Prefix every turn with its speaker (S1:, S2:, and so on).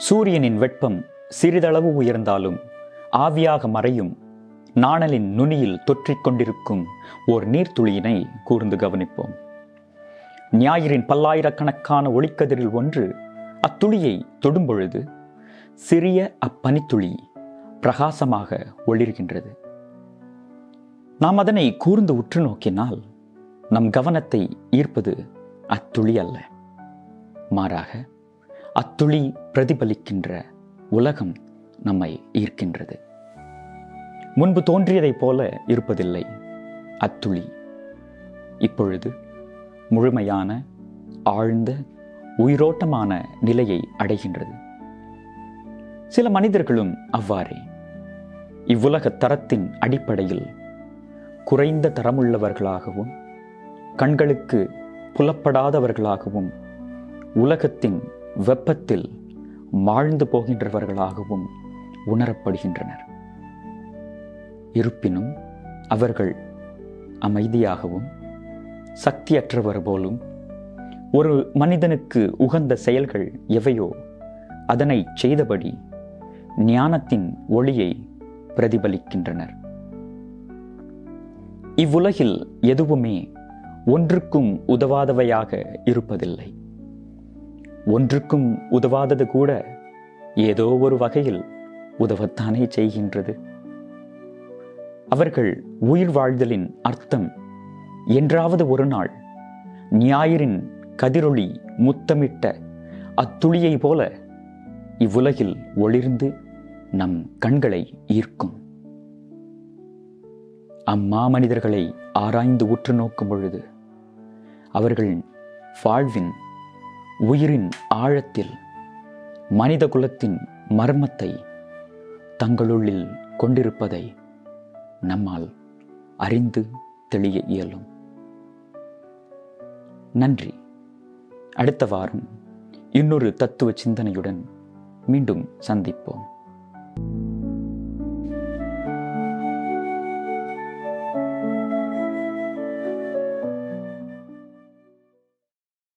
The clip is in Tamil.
S1: சூரியனின் வெப்பம் சிறிதளவு உயர்ந்தாலும் ஆவியாக மறையும் நாணலின் நுனியில் தொற்றிக் கொண்டிருக்கும் ஓர் நீர்த்துளியினை கூர்ந்து கவனிப்போம். ஞாயிறின் பல்லாயிரக்கணக்கான ஒளிக்கதிரில் ஒன்று அத்துளியை தொடும்பொழுது சிறிய அப்பனித்துளி பிரகாசமாக ஒளிர்கின்றது. நாம் அதனை கூர்ந்து உற்று நோக்கினால் நம் கவனத்தை ஈர்ப்பது அத்துளி அல்ல, மாறாக அத்துளி பிரதிபலிக்கின்ற உலகம் நம்மை ஈர்க்கின்றது. முன்பு தோன்றியதைப் போல இருப்பதில்லை. அத்துளி இப்பொழுது முழுமையான ஆழ்ந்த உயிரோட்டமான நிலையை அடைகின்றது. சில மனிதர்களும் அவ்வாறே இவ்வுலக தரத்தின் அடிப்படையில் குறைந்த தரமுள்ளவர்களாகவும் கண்களுக்கு புலப்படாதவர்களாகவும் உலகத்தின் வெப்பத்தில் மாழ்ந்து போகின்றவர்களாகவும் உணரப்படுகின்றனர். இருப்பினும் அவர்கள் அமைதியாகவும் சக்தியற்றவர் போலும் ஒரு மனிதனுக்கு உகந்த செயல்கள் எவையோ அதனை செய்தபடி ஞானத்தின் ஒளியை பிரதிபலிக்கின்றனர். இவ்வுலகில் எதுவுமே ஒன்றுக்கும் உதவாதவையாக இருப்பதில்லை. ஒன்றுக்கும் உதவாதது கூட ஏதோ ஒரு வகையில் உதவத்தானே செய்கின்றது. அவர்கள் உயிர் வாழ்தலின் அர்த்தம் என்றாவது ஒரு நாள் ஞாயிறின் கதிரொளி முத்தமிட்ட அத்துளியை போல இவ்வுலகில் ஒளிர்ந்து நம் கண்களை ஈர்க்கும். அம்மாமனிதர்களை ஆராய்ந்து உற்று நோக்கும் பொழுது அவர்கள் வாழ்வின் உயிரின் ஆழத்தில் மனித குலத்தின் மர்மத்தை தங்களுள்ளில் கொண்டிருப்பதை நம்மால் அறிந்து தெளிய இயலும். நன்றி. அடுத்த வாரம் இன்னொரு தத்துவ சிந்தனையுடன் மீண்டும் சந்திப்போம்.